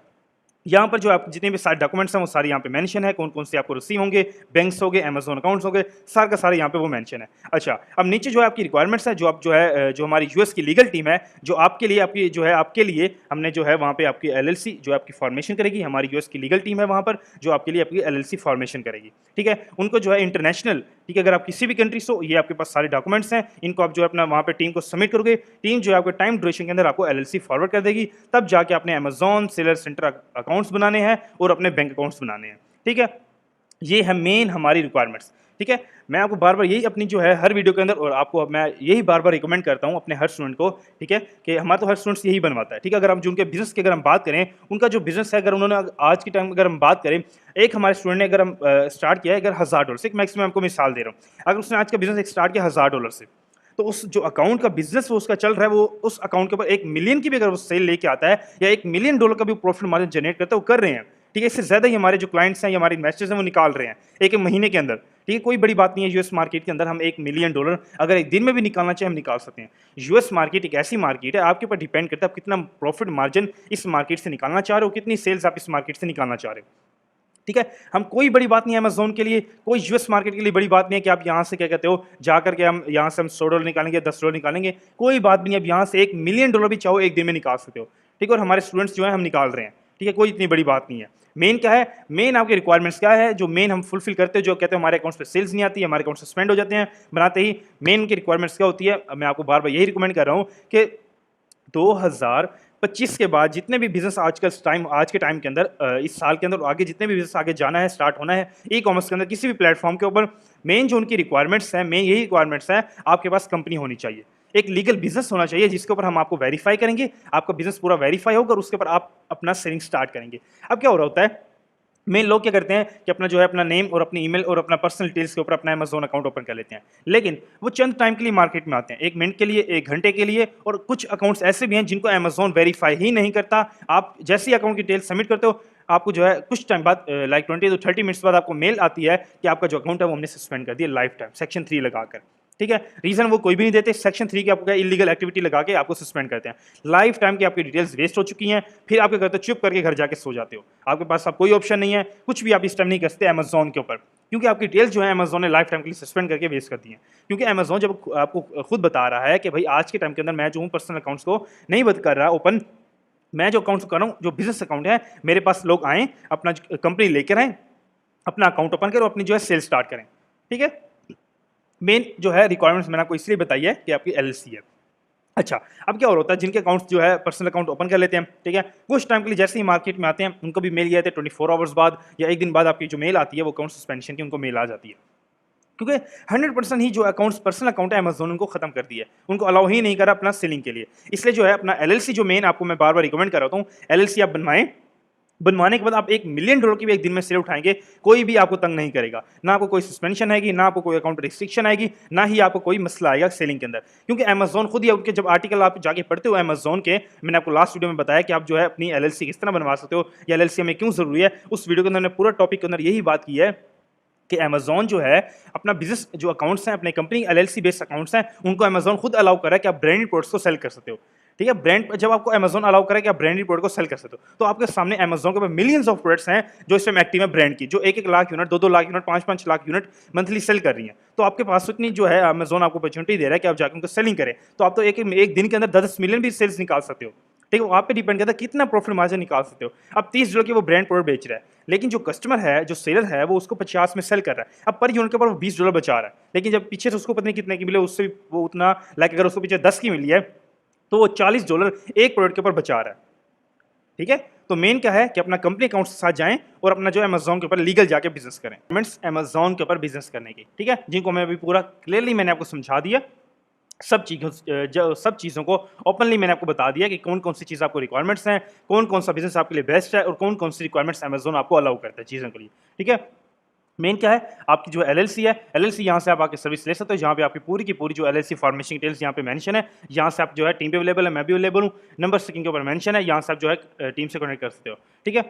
यहाँ पर जो आप जितने भी सारे डॉक्यूमेंट्स हैं वो सारे यहाँ पे मेंशन है, कौन-कौन से आपको रिसीव होंगे, बैंक्स हो गए, अमेज़न अकाउंट्स हो गए, सारे का सारे यहाँ पे वो मेंशन है। अच्छा, अब नीचे जो है आपकी रिक्वायरमेंट्स है, जो आप जो है जो हमारी यूएस की लीगल टीम है, जो आपके लिए आपकी जो है आपके लिए हमने जो है वहाँ पे आपकी एलएलसी जो आपकी फॉर्मेशन करेगी, हमारी यूएस की लीगल टीम है वहाँ पर, जो आपके लिए आपकी एलएलसी फॉर्मेशन करेगी, ठीक है? उनको जो है इंटरनेशनल, ठीक है, अगर आप किसी भी कंट्री से हो, ये आपके पास सारे डॉक्यूमेंट्स हैं, इनको आप जो है अपना वहाँ पे टीम को सबमिट करोगे, टीम जो है आपको टाइम ड्यूरेशन के अंदर आपको एलएलसी फॉरवर्ड कर देगी, तब जाके आपने अमेज़न सेलर सेंटर अकाउंट्स बनाने हैं और अपने बैंक अकाउंट्स बनाने हैं, ठीक है? ये है मेन हमारी रिक्वायरमेंट्स, ठीक है? मैं आपको बार-बार यही अपनी जो है हर वीडियो के अंदर और आपको मैं यही बार-बार रिकमेंड करता हूँ अपने हर स्टूडेंट को, ठीक है? कि हमारा तो हर स्टूडेंट्स यही बनवाता है, ठीक है? अगर हम जो उनके बिज़नेस की अगर हम बात करें, उनका जो बिज़नेस है, अगर उन्होंने आज के टाइम अगर हम बात करें, एक हमारे स्टूडेंट ने अगर हम स्टार्ट किया है अगर $1000 से, एक मैक्सिमम आपको मिसाल दे रहा हूँ। अगर उसने आज का बिज़नेस एक स्टार्ट किया $1000 से, तो उस जो अकाउंट का बिज़नेस वो उसका चल रहा है, वो उस अकाउंट के ऊपर 1 मिलियन की भी अगर वो सेल लेके आता है या $1 मिलियन का भी प्रॉफिट मार्जिन जनरेट करता है, वो कर रहे हैं, ठीक है? इससे ज़्यादा ही हमारे जो क्लाइंट्स हैं या हमारे इन्वेस्टर्स हैं वो निकाल रहे हैं एक महीने के अंदर, ठीक है? कोई बड़ी बात नहीं है, यूएस मार्केट के अंदर हम $1 मिलियन अगर एक दिन में भी निकालना चाहें हम निकाल सकते हैं। यूएस मार्केट एक ऐसी मार्केट है, आपके ऊपर डिपेंड करता है आप कितना प्रॉफिट मार्जिन इस मार्केट से निकालना चाह रहे हो, कितनी सेल्स आप इस मार्केट से निकालना चाह रहे हो, ठीक है? हम कोई बड़ी बात नहीं है अमेज़न के लिए, कोई यूएस मार्केट के लिए बड़ी बात नहीं है कि आप यहाँ से क्या कहते हो, जाकर के हम यहाँ से हम $100 निकालेंगे, $10 निकालेंगे, कोई बात भी नहीं है। आप यहाँ से $1 मिलियन भी चाहो एक दिन में निकाल सकते हो, ठीक है? और हमारे स्टूडेंट्स जो हैं हम निकाल रहे हैं, ठीक है? कोई इतनी बड़ी बात नहीं है। मेन क्या है, मेन आपकी रिक्वायरमेंट्स क्या है, जो मेन हम फुलफिल करते हैं, जो कहते हैं हमारे अकाउंट्स पे सेल्स नहीं आती, हमारे अकाउंट सस्पेंड हो जाते हैं बनाते ही, मेन की रिक्वायरमेंट्स क्या होती है, मैं आपको बार-बार यही रिकमेंड कर रहा हूँ कि 2025 के बाद जितने भी बिज़नेस आज के टाइम के अंदर इस साल के अंदर आगे जितने भी बिज़नेस आगे जाना है, स्टार्ट होना है ई-कॉमर्स के अंदर किसी भी प्लेटफॉर्म के ऊपर, मेन जो उनकी रिक्वायरमेंट्स हैं, मेन यही रिक्वायरमेंट्स हैं, आपके पास कंपनी होनी चाहिए। एक लीगल बिज़नेस होना चाहिए जिसके ऊपर हम आपको वेरीफाई करेंगे, आपका बिज़नेस पूरा वेरीफाई होगा और उसके ऊपर आप अपना सेलिंग स्टार्ट करेंगे। अब क्या हो रहा होता है, मेन लोग क्या करते हैं कि अपना जो है अपना नेम और अपनी ईमेल और अपना पर्सनल डिटेल्स के ऊपर अपना अमेजोन अकाउंट ओपन कर लेते हैं, लेकिन वो चंद टाइम के लिए मार्केट में आते हैं, 1 मिनट के लिए, 1 घंटे के लिए। और कुछ अकाउंट्स ऐसे भी हैं जिनको अमेजोन वेरीफाई ही नहीं करता। आप जैसे ही अकाउंट की डिटेल्स सबमिट करते हो, आपको जो है कुछ टाइम बाद लाइक 20 to 30 मिनट्स बाद आपको मेल आती है कि आपका जो अकाउंट है वो हमने सस्पेंड कर दिया लाइफ टाइम, सेक्शन 3 लगाकर। ठीक है, रीजन वो कोई भी नहीं देते, सेक्शन 3 की आपको इलीगल एक्टिविटी लगा के आपको सस्पेंड करते हैं। लाइफ टाइम की आपकी डिटेल्स वेस्ट हो चुकी हैं, फिर आप क्या करते हो, चुप करके घर जाके सो जाते हो। आपके पास अब कोई ऑप्शन नहीं है, कुछ भी आप इस टाइम नहीं कर सकते अमेजोन के ऊपर, क्योंकि आपकी डिटेल्स जो है अमेजोन ने लाइफ टाइम के लिए सस्पेंड करके वेस्ट कर दी है। क्योंकि अमेजोन जब आपको खुद बता रहा है कि भाई आज के टाइम के अंदर मैं जो हूँ पर्सनल अकाउंट्स को नहीं बंद कर रहा ओपन, मैं जो अकाउंट्स कर रहा हूँ, जो बिजनेस अकाउंट है, मेरे पास लोग आए, अपना कंपनी लेकर आए, अपना अकाउंट ओपन करें, अपनी जो है सेल स्टार्ट करें। ठीक है, मेन जो है रिक्वायरमेंट्स मैंने आपको इसलिए बताई है कि आपकी एलएलसी है। अच्छा, अब क्या और होता है, जिनके अकाउंट्स जो है पर्सनल अकाउंट ओपन कर लेते हैं, ठीक है, कुछ टाइम के लिए जैसे ही मार्केट में आते हैं, उनको भी मेल ये आते हैं 24 आवर्स बाद या 1 दिन बाद आपकी जो मेल आती है वो अकाउंट सस्पेंशन की उनको मेल आ जाती है। क्योंकि 100% ही जो अकाउंट्स पर्सनल अकाउंट है अमेजोन उनको खत्म कर दिया है, उनको अलाउ ही नहीं करा अपना सेलिंग के लिए। इसलिए जो है अपना एलएलसी जो मेन आपको मैं बार बार रिकमेंड कर रहा हूँ, एलएलसी आप बनवाएं। बनवाने के बाद आप $1 मिलियन की भी एक दिन में सेल उठाएंगे, कोई भी आपको तंग नहीं करेगा, ना आपको कोई सस्पेंशन आएगी, ना आपको कोई अकाउंट रिस्ट्रिक्शन आएगी, ना ही आपको कोई मसला आएगा सेलिंग के अंदर। क्योंकि अमेजोन खुद ही उनके जब आर्टिकल आप जाके पढ़ते हो अमेजोन के, मैंने आपको लास्ट वीडियो में बताया कि आप जो है अपनी एलएलसी किस तरह बनवा सकते हो या एलएलसी हमें क्यों जरूरी है, उस वीडियो के अंदर मैंने पूरा टॉपिक के अंदर यही बात की है कि अमेजोन जो है अपना बिजनेस जो अकाउंट्स हैं, अपने कंपनी एलएलसी बेस्ड अकाउंट्स हैं, उनको अमेजोन खुद अलाउ करा है कि आप ब्रांडेड प्रोडक्ट्स को सेल कर सकते हो। ठीक है, ब्रांड जब आपको अमेजोन अलाउ करे कि आप ब्रांडेड प्रोडक्ट को सेल कर सकते हो, तो आपके सामने अमेजोन के पास मिलियंस ऑफ प्रोडक्ट्स हैं जो इस टाइम एक्टिव है ब्रांड की, जो 1-1 lakh unit, 2-2 lakh unit, 5-5 lakh unit monthly cell कर रही हैं। तो आपके पास इतनी जो है अमेजोन आपको अपॉर्चुनिटी दे रहा है कि आप जाकर उनको सेलिंग करें, तो आप तो एक दिन के अंदर 10 मिलियन भी सेल्स निकाल सकते हो। ठीक है, वो आप पे डिपेंड करता है कितना प्रॉफिट मार्जिन निकाल सकते हो। अब $30 की वो ब्रांड प्रोडक्ट बेच रहा है, लेकिन जो कस्टमर है, जो सेलर है, वो उसको 50 में सेल कर रहा है। अब पर यूनिट के ऊपर वो $20 बचा रहा है, लेकिन जब पीछे से उसको पता नहीं कितने की मिले, उससे वो उतना लाइक अगर उसको पीछे 10 की मिली है तो वो $40 एक प्रोडक्ट के ऊपर बचा रहा है। ठीक है, तो मेन क्या है कि अपना कंपनी अकाउंट के साथ जाएं और अपना जो अमेजोन के ऊपर लीगल जाके बिजनेस करें, अमेजोन के ऊपर बिजनेस करने की। ठीक है, जिनको मैं अभी पूरा क्लियरली मैंने आपको समझा दिया, सब चीज़ों को ओपनली मैंने आपको बता दिया कि कौन कौन सी चीज़ आपको रिक्वायरमेंट्स हैं, कौन कौन सा बिजनेस आपके लिए बेस्ट है और कौन कौन सी रिक्वायरमेंट्स अमेजोन आपको अलाउ करता है चीज़ों के लिए। ठीक है, मेन क्या है, आपकी जो एलएलसी है, एलएलसी यहाँ से आप आके सर्विस ले सकते हो, जहाँ पे आपकी पूरी की पूरी जो एलएलसी फॉर्मेशन डिटेल्स यहाँ पे मेंशन है, यहाँ से आप जो है टीम पे अवेलेबल है, मैं भी अवेलेबल हूँ, नंबर स्क्रीन के ऊपर मेंशन है, यहाँ से आप जो है टीम से कनेक्ट कर सकते हो। ठीक है,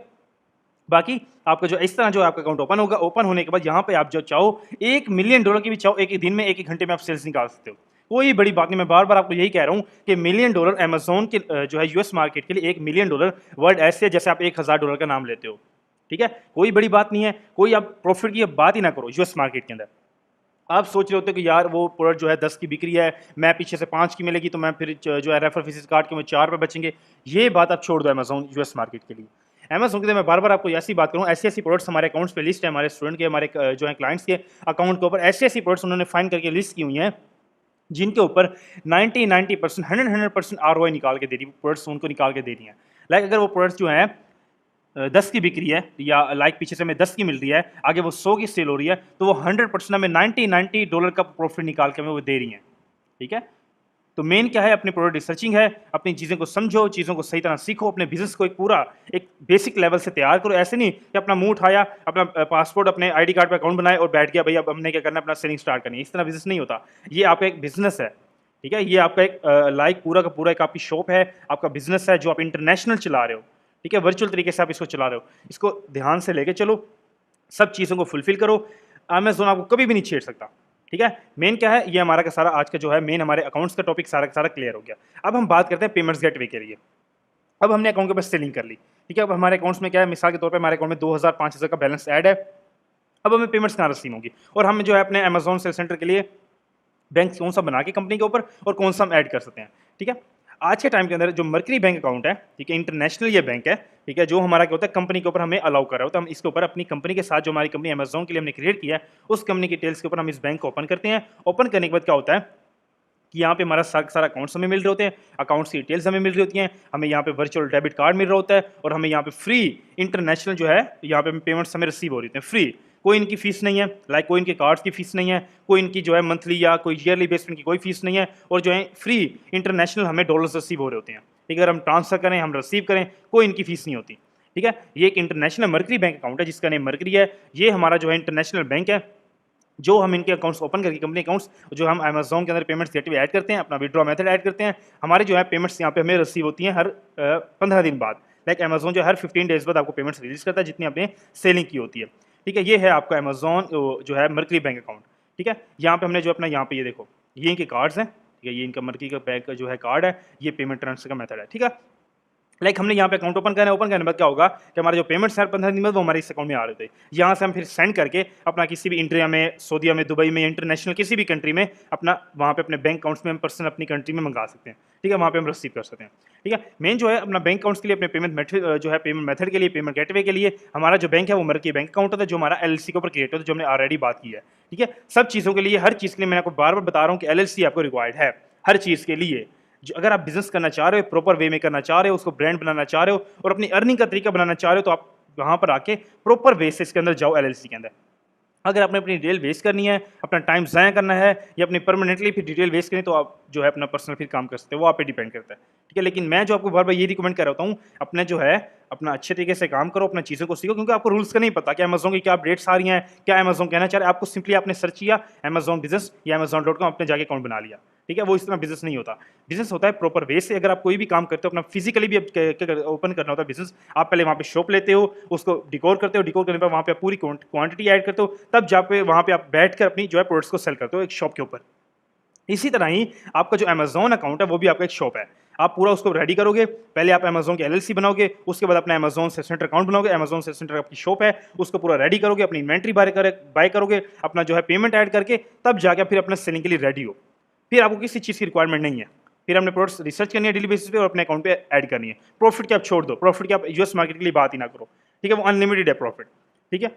बाकी आपका जो इस तरह जो आपका अकाउंट ओपन होगा, ओपन होने के बाद यहाँ पे आप जो चाहो $1 मिलियन की भी चाहो, एक दिन में, एक घंटे में आप सेल्स निकाल सकते हो। कोई बड़ी बात नहीं, मैं बार बार आपको यही कह रहा हूँ कि $1 मिलियन अमेजोन के जो है यूएस मार्केट के लिए $1 मिलियन वर्ड ऐसे है जैसे आप $1000 का नाम लेते हो। ठीक है, कोई बड़ी बात नहीं है, कोई आप प्रॉफिट की बात ही ना करो यूएस मार्केट के अंदर। आप सोच रहे होते हो कि यार वो प्रोडक्ट जो है 10 की बिक्री है, मैं पीछे से 5 की मिलेगी, तो मैं फिर जो है रेफर फीस काट के मैं 4 पे बचेंगे। ये बात आप छोड़ दो अमेजोन यूएस मार्केट के लिए। अमेजोन के लिए मैं बार बार आपको ऐसी बात करूँ, ऐसी ऐसी प्रोडक्ट्स हमारे अकाउंट्स पे लिस्ट है, हमारे स्टूडेंट के, हमारे जो है क्लाइंट्स के अकाउंट के ऊपर ऐसी ऐसी प्रोडक्ट्स उन्होंने फाइंड करके लिस्ट की हुई हैं जिनके ऊपर 90% 100% आरओआई निकाल के दे रही, प्रोडक्ट्स उनको निकाल के दे रही हैं। लाइक अगर वो प्रोडक्ट्स जो हैं 10 की बिक्री है या लाइक पीछे से हमें 10 की मिल रही है, आगे वो 100 की सेल हो रही है, तो वो 100% हमें $90 का प्रॉफिट निकाल के हमें वो दे रही हैं। ठीक है, तो मेन क्या है, अपनी प्रोडक्ट रिसर्चिंग है, अपनी चीज़ों को समझो, चीज़ों को सही तरह सीखो, अपने बिजनेस को एक पूरा एक बेसिक लेवल से तैयार करो। ऐसे नहीं कि अपना मुंह उठाया, अपना पासपोर्ट अपने आईडी कार्ड पे अकाउंट बनाए और बैठ गया, भाई अब हमने क्या करना है, अपना सेलिंग स्टार्ट करनी है। इस तरह बिजनेस नहीं होता, ये आपका एक बिजनेस है। ठीक है, ये आपका एक लाइक पूरा का पूरा एक आपकी शॉप है, आपका बिजनेस है जो आप इंटरनेशनल चला रहे हो। ठीक है, वर्चुअल तरीके से आप इसको चला रहे हो, इसको ध्यान से लेके चलो, सब चीज़ों को फुलफिल करो, अमेज़न आपको कभी भी नहीं छेड़ सकता। ठीक है, मेन क्या है, ये हमारा का सारा आज का जो है मेन हमारे अकाउंट्स का टॉपिक सारा का सारा क्लियर हो गया। अब हम बात करते हैं पेमेंट्स गेटवे के लिए। अब हमने अकाउंट के पास सेलिंग कर ली, ठीक है, अब हमारे अकाउंट्स में क्या है, मिसाल के तौर पे हमारे अकाउंट में 2000-5000 का बैलेंस ऐड है। अब हमें पेमेंट्स कहाँ रिसीव होंगी, और हम जो है अपने अमेजोन सेल सेंटर के लिए बैंक कौन सा बना के कंपनी के ऊपर और कौन सा हम ऐड कर सकते हैं। ठीक है, आज के टाइम के अंदर जो मर्करी बैंक अकाउंट है, ठीक है, इंटरनेशनल ये बैंक है, ठीक है, जो हमारा क्या होता है कंपनी के ऊपर हमें अलाउ कर रहा होता है, हम इसके ऊपर अपनी कंपनी के साथ जो हमारी कंपनी अमेजोन के लिए हमने क्रिएट किया है, उस कंपनी की डिटेल्स के ऊपर हम इस बैंक को ओपन करते हैं। ओपन करने के बाद क्या होता है कि यहाँ पे हमारा सारा अकाउंट्स हमें मिल रहे होते हैं, अकाउंट्स की डिटेल्स हमें मिल रही होती हैं, हमें यहाँ पे वर्चुअल डेबिट कार्ड मिल रहा होता है, और हमें यहाँ पे फ्री इंटरनेशनल जो है यहाँ पे पेमेंट्स हमें रिसीव हो रही होती हैं फ्री। कोई इनकी फीस नहीं है, लाइक कोई इनके कार्ड्स की फीस नहीं है, कोई इनकी जो है मंथली या कोई ईयरली बेस पे इनकी कोई फीस नहीं है, और जो है फ्री इंटरनेशनल हमें डॉलर्स रिसीव हो रहे होते हैं। ठीक है, अगर हम ट्रांसफर करें, हम रिसीव करें, कोई इनकी फीस नहीं होती। ठीक है। ये एक इंटरनेशनल मर्करी बैंक अकाउंट है जिसका नेम मर्करी है। ये हमारा जो है इंटरनेशनल बैंक है, जो हम इनके अकाउंट्स ओपन करके कंपनी अकाउंट्स जो हम अमेज़न के अंदर पेमेंट्स गेटवे ऐड करते हैं, अपना विड्रॉ मेथड ऐड करते हैं, हमारी जो है पेमेंट्स यहाँ पे हमें रिसीव होती हैं हर 15 दिन बाद। लाइक अमेज़न जो हर 15 डेज़ बाद आपको पेमेंट्स रिलीज़ करता है जितनी आपने सेलिंग की होती है। ठीक है, ये है आपका अमेज़न जो है मर्करी बैंक अकाउंट। ठीक है, यहाँ पे हमने जो अपना यहाँ पे ये देखो, ये इनके कार्ड्स हैं। ठीक है, ये इनका मर्करी का बैंक का जो है कार्ड है, ये पेमेंट ट्रांसफर का मेथड है। ठीक है, लाइक हमने यहाँ पे अकाउंट ओपन करना है, ओपन करने के बाद क्या होगा कि हमारे जो पेमेंट्स हैं 15 दिन बाद वो हमारे इस अकाउंट में आ रहे थे। यहाँ से हम फिर सेंड करके अपना किसी भी इंडिया में, सऊदीया में, दुबई में, इंटरनेशनल किसी भी कंट्री में अपना वहाँ पे अपने बैंक अकाउंट्स में हम पर्सन अपनी कंट्री में मंगा सकते हैं। ठीक है, वहाँ पे हम रिसीव कर सकते हैं। ठीक है, मेन जो है अपना बैंक अकाउंट्स के लिए, अपने पेमेंट मेथड जो है पेमेंट मेथड के लिए, पेमेंट गेटवे के लिए हमारा जो बैंक है वो मर्करी बैंक अकाउंट होता है, जो हमारा एलएलसी के ऊपर क्रिएट होता है, जो हमने ऑलरेडी बात की है। ठीक है, सब चीज़ों के लिए, हर चीज़ के लिए मैंने आपको बार बार बता रहा हूँ कि एलएलसी आपको रिक्वायर्ड है हर चीज़ के लिए। जो अगर आप बिजनेस करना चाह रहे हो, प्रॉपर वे में करना चाह रहे हो, उसको ब्रांड बनाना चाह रहे हो और अपनी अर्निंग का तरीका बनाना चाह रहे हो, तो आप वहाँ पर आके प्रॉपर वे से इसके अंदर जाओ एलएलसी के अंदर। अगर आपने अपनी डिटेल वेस्ट करनी है, अपना टाइम ज़ाया करना है या अपनी परमानेंटली फिर डिटेल वेस्ट करनी है, तो आप जो है अपना पर्सनल फिर काम कर सकते हो, वो आप पे डिपेंड करता है। ठीक है, लेकिन मैं जो आपको बार बार ये रिकमेंड कर रहा हूँ, अपने जो है अपना अच्छे तरीके से काम करो, अपना चीज़ों को सीखो, क्योंकि आपको रूल्स का नहीं पता कि अमेज़न की क्या अपडेट्स आ रही हैं, क्या अमेज़न कहना चाह रहा है। आपको सिंपली आपने सर्च किया अमेज़न बिजनेस या amazon.com, अपने जाके अकाउंट बना लिया। ठीक है, वो इस तरह बिजनेस नहीं होता। बिजनेस होता है प्रॉपर वे से। अगर आप कोई भी काम करते हो, अपना फिजिकली भी ओपन करना होता है बिजनेस, आप पहले वहाँ पे शॉप लेते हो, उसको डिकोर करते हो, डिकोर करने पर वहाँ पे आप पूरी क्वांटिटी ऐड करते हो, तब जाके वहाँ पे आप बैठकर अपनी जो है प्रोडक्ट्स को सेल करते हो एक शॉप के ऊपर। इसी तरह ही आपका जो अमेज़न अकाउंट है वो भी आपका एक शॉप है। आप पूरा उसको रेडी करोगे, पहले आप अमेज़न की एलएलसी बनाओगे, उसके बाद अपना अमेज़न सेल सेंटर अकाउंट बनाओगे, अमेज़न सेल सेंटर आपकी शॉप है, उसको पूरा रेडी करोगे, अपनी इन्वेंट्री बाय करोगे, अपना जो है पेमेंट ऐड करके तब जाके फिर अपना सेलिंग के लिए रेडी हो। फिर आपको किसी चीज़ की रिक्वायरमेंट नहीं है। फिर हमने प्रोडक्ट्स रिसर्च करनी है डेली बेसिस पे और अपने अकाउंट पे ऐड करनी है। प्रॉफिट की आप छोड़ दो, प्रॉफिट की आप यूएस मार्केट के लिए बात ही ना करो। ठीक है, वो अनलिमिटेड है प्रॉफिट। ठीक है,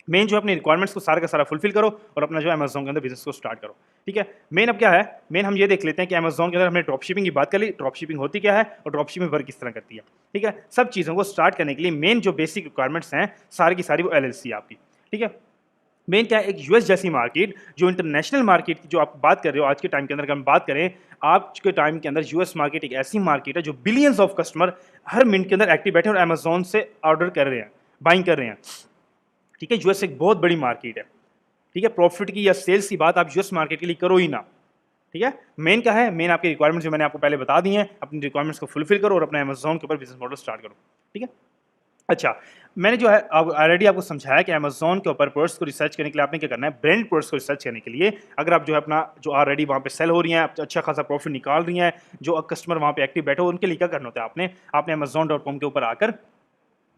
मेन जो अपनी रिक्वायरमेंट्स को सारा का सारा फुलफिल करो और अपना जो अमेज़न के अंदर बिजनेस को स्टार्ट करो। ठीक है, मेन अब क्या है, मेन हम ये देख लेते हैं कि अमेज़न के अंदर हमने ड्रॉप शिपिंग की बात कर ली, ड्रॉप शिपिंग होती क्या है और ड्रॉप शिपिंग वर्क किस तरह करती है। ठीक है, सब चीज़ों को स्टार्ट करने के लिए मेन जो बेसिक रिक्वायरमेंट्स हैं सारी की सारी वो एलएलसी है आपकी। ठीक है, मेन क्या है, एक यूएस जैसी मार्केट, जो इंटरनेशनल मार्केट की जो आप बात कर रहे हो आज के टाइम के अंदर, अगर हम बात करें आज के टाइम के अंदर, यूएस मार्केट एक ऐसी मार्केट है जो billions of customer her minute के अंदर एक्टिव बैठे और अमेज़न से ऑर्डर कर रहे हैं, बाइंग कर रहे हैं। ठीक है, यूएस एक बहुत बड़ी मार्केट है। ठीक है, प्रॉफिट की या सेल्स की बात आप यूएस मार्केट के लिए करो ही ना। ठीक है, मेन क्या है, मेन आपकी रिक्वायरमेंट्स जो मैंने आपको पहले बता दी हैं, अपनी रिक्वायरमेंट्स को फुलफिल करो और अपने अमेज़न के ऊपर बिजनेस मॉडल स्टार्ट करो। ठीक है, अच्छा, मैंने जो है अब ऑलरेडी आपको समझाया कि अमेज़न के ऊपर प्रोडक्ट्स को रिसर्च करने के लिए आपने क्या करना है, ब्रांड प्रोडक्ट्स को रिसर्च करने के लिए अगर आप जो है अपना जो ऑलरेडी वहाँ पे सेल हो रही हैं, आप अच्छा खासा प्रॉफिट निकाल रही हैं, जो कस्टमर वहाँ पे एक्टिव बैठे हो, उनके लिए क्या करना होता है, आपने amazon.com के ऊपर आकर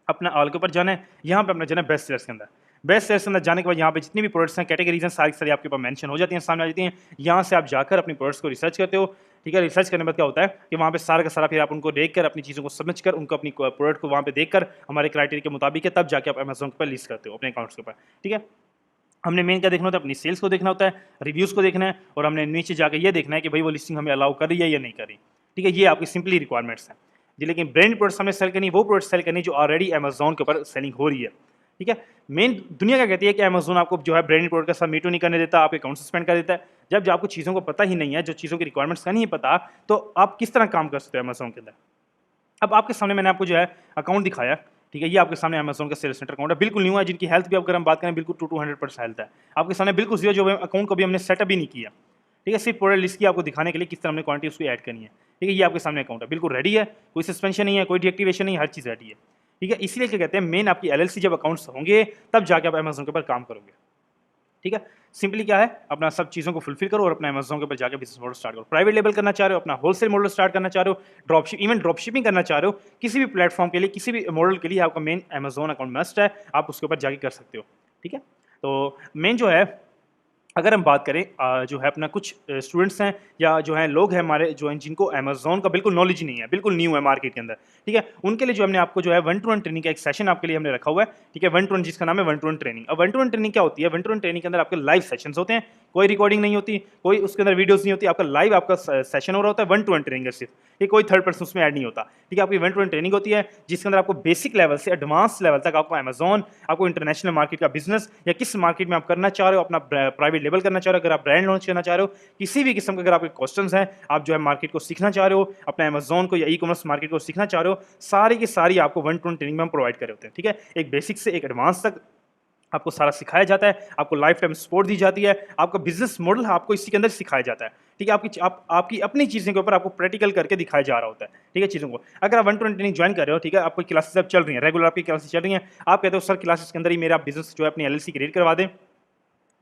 अपना ऑल के ऊपर जाना है। यहाँ पे अपना जाना है बेस्ट सेलर्स के अंदर। बेस्ट सेलर्स के अंदर जाने के बाद यहाँ पे जितनी भी प्रोडक्ट्स हैं, कैटेगरीज हैं, सारी की सारी आपके पास मेंशन हो जाती हैं, सामने आ जाती हैं। यहाँ से आप जाकर अपनी प्रोडक्ट्स को रिसर्च करते हो। ठीक है, रिसर्च करने के बाद क्या होता है कि वहाँ पे सारा का सारा फिर आप उनको देखकर अपनी चीज़ों को समझ कर उनको अपनी प्रोडक्ट को वहाँ पे देखकर हमारे क्राइटेरिया के मुताबिक है, तब जाके आप अमेज़न के ऊपर लिस्ट करते हो अपने अकाउंट्स के ऊपर। ठीक है, हमने मेन क्या देखना होता है, अपनी सेल्स को देखना होता है, रिव्यूज़ को देखना है और हमने नीचे जाके ये देखना है कि भाई वो लिस्टिंग हमें अलाउ कर रही है या नहीं कर रही। ठीक है, ये आपकी सिंपली रिक्वायरमेंट्स हैं जी। लेकिन ब्रांड प्रोडक्ट्स हमें सेल करनी, वो प्रोडक्ट सेल करनी जो ऑलरेडी अमेज़न के ऊपर सेलिंग हो रही है। ठीक है, मेन दुनिया क्या कहती है कि अमेज़न आपको जो है ब्रांड प्रोडक्ट का सब मीटू नहीं करने देता, आपके अकाउंट सस्पेंड कर देता है। जब आपको चीज़ों को पता ही नहीं है, जो चीज़ों की रिक्वायरमेंट्स का नहीं पता, तो आप किस तरह काम कर सकते हो अमेज़न के अंदर। अब आपके सामने मैंने आपको जो है अकाउंट दिखाया। ठीक है, ये आपके सामने अमेज़न का सेल्स सेंटर अकाउंट है, बिल्कुल न्यू है, जिनकी हेल्थ भी अगर हम बात करें बिल्कुल 200% हेल्थ है। आपके सामने बिल्कुल जीरो, जो अकाउंट को भी हमने सेटअप ही नहीं किया। ठीक है, सिर्फ प्रोडक्ट लिस्ट की आपको दिखाने के लिए किस तरह हमने क्वांटिटी उसको ऐड करनी है। ठीक है, ये आपके सामने अकाउंट है, बिल्कुल रेडी है, कोई सस्पेंशन नहीं है, कोई डीएक्टिवेशन नहीं है, हर चीज़ रेडी है। ठीक है, इसलिए क्या कहते हैं, मेन आपकी एलएलसी जब अकाउंट्स होंगे तब जाके आप अमेज़न के ऊपर काम करोगे। ठीक है, सिंपली क्या है, अपना सब चीज़ों को फुलफिल करो और अपना अमेज़न के ऊपर जाकर बिजनेस मॉडल स्टार्ट करो। प्राइवेट लेवल करना चाह रहे हो, अपना होलसेल मॉडल स्टार्ट करना चाह रहे हो, ड्रॉप शिपिंग करना चाह रहे हो, किसी भी प्लेटफॉर्म के लिए, किसी भी मॉडल के लिए आपका मेन अमेज़न अकाउंट मस्ट है, आप उसके ऊपर जाके कर सकते हो। ठीक है, तो मेन जो है अगर हम बात करें जो है अपना कुछ स्टूडेंट्स हैं या जो है लोग हैं हमारे जो हैं जिनको अमेज़न का बिल्कुल नॉलेज नहीं है, बिल्कुल न्यू है मार्केट के अंदर। ठीक है, उनके लिए जो हमने आपको जो है 1-to-1 ट्रेनिंग का एक सेशन आपके लिए हमने रखा हुआ है। ठीक है, 1-to-1 जिसका नाम है 1-to-1 ट्रेनिंग। अब 1-to-1 ट्रेनिंग क्या होती है, 1-to-1 ट्रेनिंग के अंदर आपके लाइव सेशंस होते हैं, कोई रिकॉर्डिंग नहीं होती, कोई उसके अंदर वीडियोस नहीं होती, आपका लाइव आपका सेशन हो रहा होता है। 1-to-1 ट्रेनिंग है सिर्फ, ये कोई थर्ड पर्सन उसमें ऐड नहीं होता। ठीक है, आपकी 1-to-1 ट्रेनिंग होती है जिसके अंदर आपको बेसिक लेवल से एडवांस लेवल तक आपको अमेज़न, आपको इंटरनेशनल मार्केट का बिजनेस या किस मार्केट में आप करना चाह रहे हो, अपना प्राइवेट अवेलेबल करना चाह रहे हो, अगर आप ब्रांड लॉन्च करना चाह रहे हो, किसी भी किस्म के अगर आपके क्वेश्चंस हैं, आप जो है मार्केट को सीखना चाह रहे हो, अपना अमेज़न को या ई-कॉमर्स मार्केट को सीखना चाह रहे हो, सारी की सारी आपको वन टू वन ट्रेनिंग में हम प्रोवाइड कर रहे होते हैं। ठीक है? एक बेसिक से एक एडवांस तक आपको सारा सिखाया जाता है, आपको लाइफ टाइम सपोर्ट दी जाती है, आपका बिज़नेस मॉडल आपको इसी के अंदर सिखाया जाता है। ठीक है? आपकी अपनी चीज़ों के ऊपर आपको प्रैक्टिकल करके दिखाया जा रहा होता है। ठीक है? चीज़ों को। अगर आप one two one training join कर रहे हो, ठीक है? आपकी क्लासेस अब चल रही हैं, रेगुलर आपकी क्लासेस चल रही हैं, आप कहते हो सर क्लासेस के अंदर ही मेरा बिज़नेस जो है अपनी एलएलसी क्रिएट करवा दें।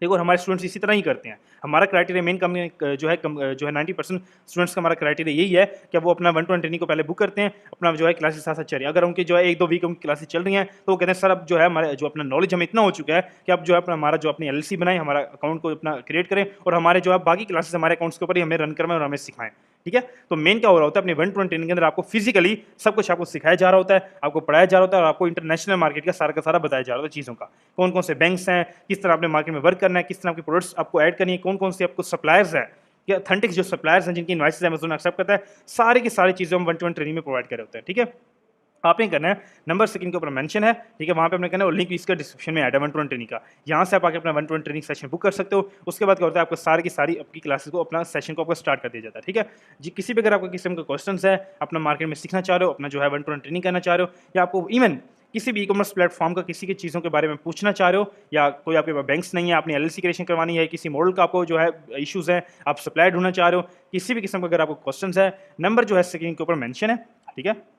देखो और हमारे स्टूडेंट्स इसी तरह ही करते हैं। हमारा क्राइटेरिया मेन जो है 90% स्टूडेंट्स का हमारा क्राइटेरिया यही है कि वो अपना वन टू वन ट्रेनिंग को पहले बुक करते हैं, अपना जो है क्लासेस साथ-साथ चल रही है। अगर उनकी जो है 1-2 वीक उनकी क्लासेस चल रही हैं, तो वो कहते हैं सर अब जो है हमारा जो अपना नॉलेज हमें इतना हो चुका है कि अब जो है हमारा जो अपनी एलएलसी बनाएँ, हमारा अकाउंट को अपना क्रिएट करें और हमारे जो है बाकी क्लासेस हमारे अकाउंट्स के ऊपर ही हमें रन करवाएँ और हमें सिखाएँ। ठीक है? तो मेन क्या हो रहा होता है अपने वन टू वन ट्रेनिंग के अंदर आपको फिज़िकली सब कुछ आपको सिखाया जा रहा होता है, आपको पढ़ाया जा रहा होता है और आपको इंटरनेशनल मार्केट का सारा बताया जा रहा होता है चीज़ों का। कौन-कौन से बैंक्स हैं, किस तरह आपने मार्केट में वर्क करना है, किस तरह आपके प्रोडक्ट्स आपको ऐड करनी है, कौन-कौन से आपको सप्लायर्स हैं, या ऑथेंटिक जो सप्लायर्स हैं जिनकी इनवॉइसेस अमेज़न एक्सेप्ट करता है, सारी की सारी चीज़ें हम वन टू वन ट्रेनिंग में प्रोवाइड कर रहे होते हैं। ठीक है? आपने करना है, नंबर स्क्रीन के ऊपर मेंशन है, ठीक है? वहाँ पे आपने करना है और लिंक इसका डिस्क्रिप्शन में ऐड है वन टू वन ट्रेनिंग का। यहाँ से आप आके अपना one two one training session book कर सकते हो। उसके बाद क्या होता है आपको सारी की सारी आपकी क्लासेस को अपना सेशन को आपको स्टार्ट कर दिया जाता है। ठीक है? जी, किसी भी अगर आपको किस्म का क्वेश्चंस है, अपना मार्केट में सीखना चाह रहे हो, अपना जो है वन टू वन ट्रेनिंग करना चाह रहे हो, या आपको इवन किसी भी ई-कॉमर्स प्लेटफॉर्म का किसी की चीज़ों के बारे में पूछना चाह रहे हो, या कोई आपके पास बैंक्स नहीं है, आपने एलएलसी क्रिएशन करवानी है, किसी मॉडल का आपको जो है इश्यूज़ हैं, आप सप्लायर ढूँढना चाह रहे हो, किसी भी किस्म का अगर आपको क्वेश्चंस है, नंबर जो है स्क्रीन के ऊपर मेंशन है। ठीक है?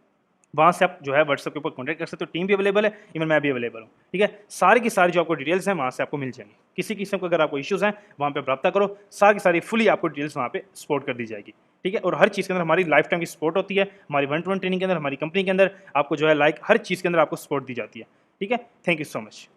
वहाँ से आप जो है व्हाट्सएप के ऊपर कॉन्टैक्ट कर सकते हो, टीम भी अवेलेबल है, इवन मैं भी अवेलेबल हूँ। ठीक है? सारी की सारी जो आपको डिटेल्स हैं वहाँ से आपको मिल जाएँगी। किसी किस्म का अगर आपको इश्यूज़ हैं, वहाँ पे आप राब्ता करो, सारी की सारी फुली आपको डिटेल्स वहाँ पे सपोर्ट कर दी जाएगी। ठीक है? और हर चीज़ के अंदर हमारी लाइफ टाइम की सपोर्ट होती है, हमारी वन टू वन ट्रेनिंग के अंदर, हमारी कंपनी के अंदर आपको जो है लाइक हर चीज़ के अंदर आपको सपोर्ट दी जाती है। ठीक है? Thank you so much.